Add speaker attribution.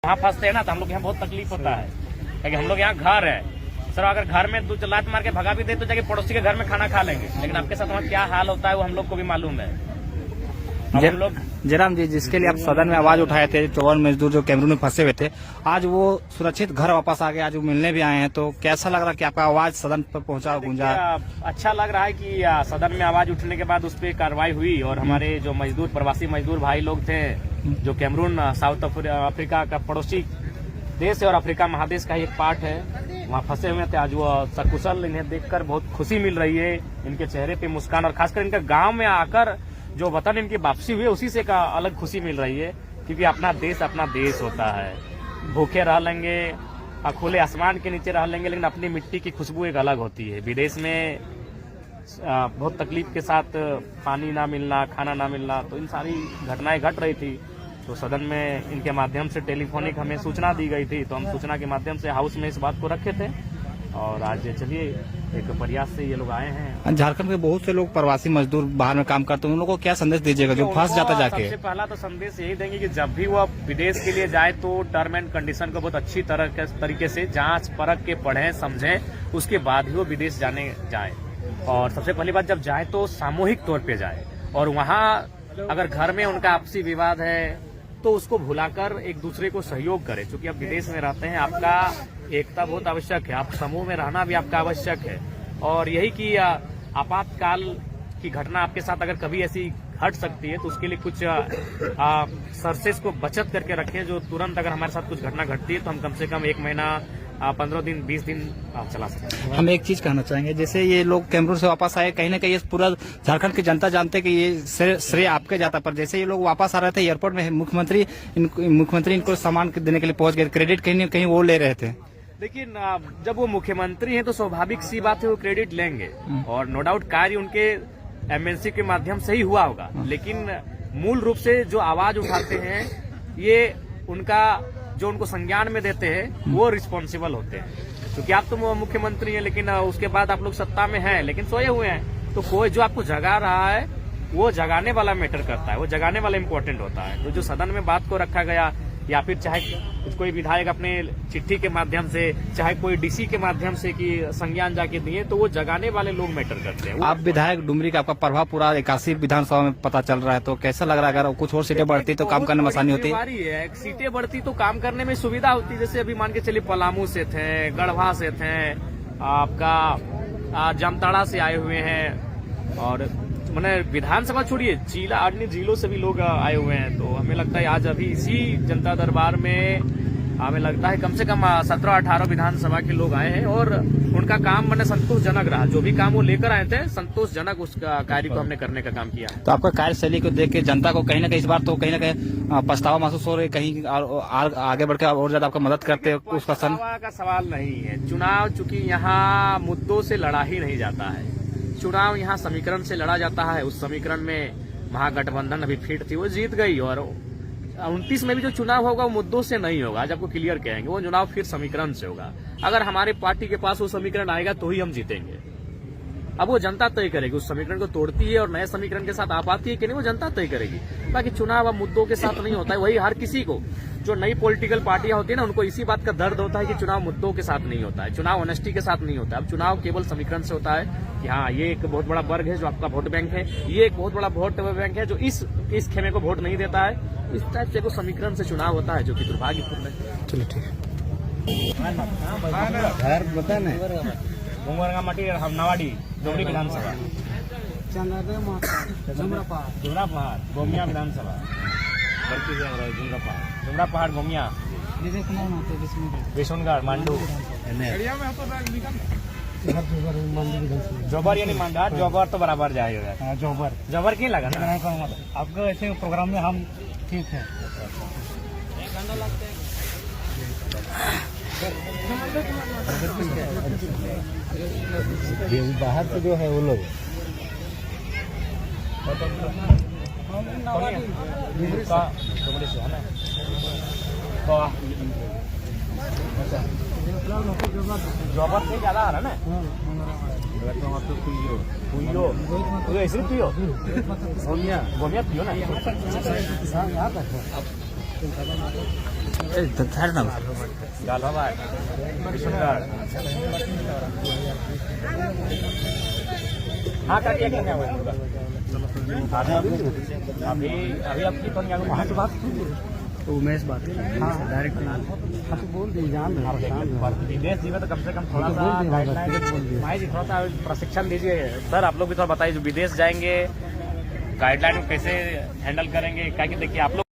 Speaker 1: वहाँ फंसते हैं ना तो हम लोग यहाँ बहुत तकलीफ होता है, क्योंकि हम लोग यहाँ घर है सर, अगर घर में दो लात मार के भगा भी दे तो जाके पड़ोसी के घर में खाना खा लेंगे, लेकिन आपके साथ वहाँ क्या हाल होता है वो हम लोग को भी मालूम है। हम लोग
Speaker 2: जयराम जी, जिसके लिए आप सदन में आवाज उठाए थे, 54 मजदूर जो कैमरून में फंसे हुए थे, आज वो सुरक्षित घर वापस आ गए, आज वो मिलने भी आए हैं, तो कैसा लग रहा है कि आपका आवाज सदन पर पहुंचा, गूंजा?
Speaker 1: अच्छा लग रहा है कि सदन में आवाज उठने के बाद उस पर कार्रवाई हुई और हमारे जो मजदूर प्रवासी मजदूर भाई लोग थे जो कैमरून साउथ अफ्रीका का पड़ोसी देश है और अफ्रीका महादेश का एक पार्ट है, वहाँ फंसे हुए थे, आज वो सकुशल, इन्हें देखकर बहुत खुशी मिल रही है, इनके चेहरे पे मुस्कान और खासकर इनका गांव में आकर जो वतन इनकी वापसी हुई उसी से का अलग खुशी मिल रही है, क्योंकि अपना देश होता है। भूखे रह लेंगे, खुले आसमान के नीचे रह लेंगे, लेकिन अपनी मिट्टी की खुशबू एक अलग होती है। विदेश में बहुत तकलीफ के साथ पानी ना मिलना, खाना ना मिलना, तो इन सारी घटनाएं घट रही थी, तो सदन में इनके माध्यम से टेलीफोनिक हमें सूचना दी गई थी, तो हम सूचना के माध्यम से हाउस में इस बात को रखे थे और आज चलिए एक प्रयास से ये लोग आए हैं।
Speaker 2: झारखंड के बहुत से लोग प्रवासी मजदूर बाहर में काम करते हैं, उन लोगों को क्या संदेश दीजिएगा जो फंस जाता जाके?
Speaker 1: सबसे पहला तो संदेश यही देंगे कि जब भी वो विदेश के लिए जाए तो टर्म एंड कंडीशन को बहुत अच्छी तरीके से जांच परख के पढ़ें समझें, उसके बाद ही वो विदेश जाए। और सबसे पहली बात, जब जाए तो सामूहिक तौर पे जाए, और वहाँ अगर घर में उनका आपसी विवाद है तो उसको भुलाकर एक दूसरे को सहयोग करें, क्योंकि आप विदेश में रहते हैं, आपका एकता बहुत आवश्यक है, आप समूह में रहना भी आपका आवश्यक है। और यही कि आपातकाल की घटना आपके साथ अगर कभी ऐसी घट सकती है तो उसके लिए कुछ सर्सेस को बचत करके रखें, जो तुरंत अगर हमारे साथ कुछ घटना घटती है तो हम कम से कम 1 महीना 15 दिन 20 दिन आप चला सकते हैं।
Speaker 2: हम एक चीज कहना चाहेंगे, जैसे ये लोग कैमरून से वापस आए, कहीं ना कहीं पूरा झारखंड की जनता जानते हैं कि ये श्रेय आपके जाता, पर जैसे ये लोग वापस आ रहे थे एयरपोर्ट में, मुख्यमंत्री इनको सामान देने के लिए पहुंच गए, क्रेडिट कहीं न कहीं वो ले रहे थे।
Speaker 1: लेकिन जब वो मुख्यमंत्री हैं तो स्वाभाविक सी बात है वो क्रेडिट लेंगे, और नो डाउट कार्य उनके एमएनसी के माध्यम से ही हुआ होगा, लेकिन मूल रूप से जो आवाज उठाते हैं ये उनका जो उनको संज्ञान में देते हैं वो रिस्पॉन्सिबल होते हैं, क्योंकि आप तो मुख्यमंत्री हैं लेकिन उसके बाद आप लोग सत्ता में हैं लेकिन सोए हुए हैं, तो कोई जो आपको जगा रहा है वो जगाने वाला मैटर करता है, वो जगाने वाला इम्पोर्टेंट होता है। तो जो सदन में बात को रखा गया, या फिर चाहे कोई विधायक अपने चिट्ठी के माध्यम से, चाहे कोई डीसी के माध्यम से कि संज्ञान जाके दिए, तो वो जगाने वाले लोग मैटर करते हैं।
Speaker 2: आप विधायक डुमरी का आपका प्रभाव पूरा 81 विधानसभा में पता चल रहा है, तो कैसा लग रहा है? अगर कुछ और सीटें बढ़ती तो काम करने में आसानी होती
Speaker 1: है? सीटें बढ़ती तो काम करने में सुविधा होती, जैसे अभी मान के चलिए पलामू से थे, गढ़वा से थे, आपका जामताड़ा से आए हुए हैं, और मैंने विधानसभा छोड़िए जिला अन्य जिलों से भी लोग आए हुए हैं। तो हमें लगता है आज अभी इसी जनता दरबार में हमें लगता है कम से कम 17-18 विधानसभा के लोग आए हैं, और उनका काम मैंने संतोषजनक रहा, जो भी काम वो लेकर आए थे संतोषजनक उस कार्य को हमने करने का काम किया।
Speaker 2: तो आपका कार्यशैली को देख के जनता को कहीं ना कहीं इस बार तो कहीं ना कहीं पछतावा महसूस हो रही है, कहीं आगे बढ़कर और ज्यादा आपका मदद करते हैं? उसका
Speaker 1: का सवाल नहीं है। चुनाव चूंकि यहाँ मुद्दों से लड़ा ही नहीं जाता है, चुनाव यहाँ समीकरण से लड़ा जाता है। उस समीकरण में महागठबंधन अभी फिट थी, वो जीत गई, और 29 में भी जो चुनाव होगा वो मुद्दों से नहीं होगा, आज आपको क्लियर कहेंगे, वो चुनाव फिर समीकरण से होगा। अगर हमारे पार्टी के पास वो समीकरण आएगा तो ही हम जीतेंगे। अब वो जनता तय करेगी, उस समीकरण को तोड़ती है और नए समीकरण के साथ आप आती है कि नहीं, वो जनता तय करेगी। बाकी चुनाव अब मुद्दों के साथ नहीं होता है, वही हर किसी को, जो नई पॉलिटिकल पार्टियां होती है ना, उनको इसी बात का दर्द होता है कि चुनाव मुद्दों के साथ नहीं होता है, चुनाव ऑनेस्टी के साथ नहीं होता है। अब चुनाव केवल समीकरण से होता है कि हाँ ये एक बहुत बड़ा वर्ग है जो आपका वोट बैंक है, ये एक बहुत बड़ा वोट बैंक है जो इस खेमे को वोट नहीं देता है। इस टाइप से समीकरण से चुनाव होता है, जो कि दुर्भाग्यपूर्ण है।
Speaker 2: चलो ठीक है।
Speaker 1: मटी नवाडी डोगरी विधानसभा, जुमरा पहाड़ गोमिया विधानसभा, जुमरा पहाड़ गोमिया, विशुनगढ़ मांडू, जोबर यानी मांडा, जोबर तो बराबर जाएगा। जोबर क्यों लगा
Speaker 2: आपको ऐसे प्रोग्राम में हम ठीक है। बाहर से जो है वो लोग
Speaker 1: जोबर से ज्यादा आ रहा ना, ऐसे पियो गोमिया पियो ना। गालवाबाद, किशनगढ़। हाँ काटिए क्या हुआ पूरा? अभी अभी आपकी तो नहीं वहाँ से बात
Speaker 2: उमेश बात डायरेक्ट
Speaker 3: बोल दी जान
Speaker 1: विदेश जीवन तो कम से कम थोड़ा सा गाइडलाइन भाई जी थोड़ा सा प्रशिक्षण दीजिए सर। आप लोग भी थोड़ा बताइए जो विदेश जाएंगे गाइडलाइन कैसे हैंडल करेंगे, क्या कि देखिए आप लोग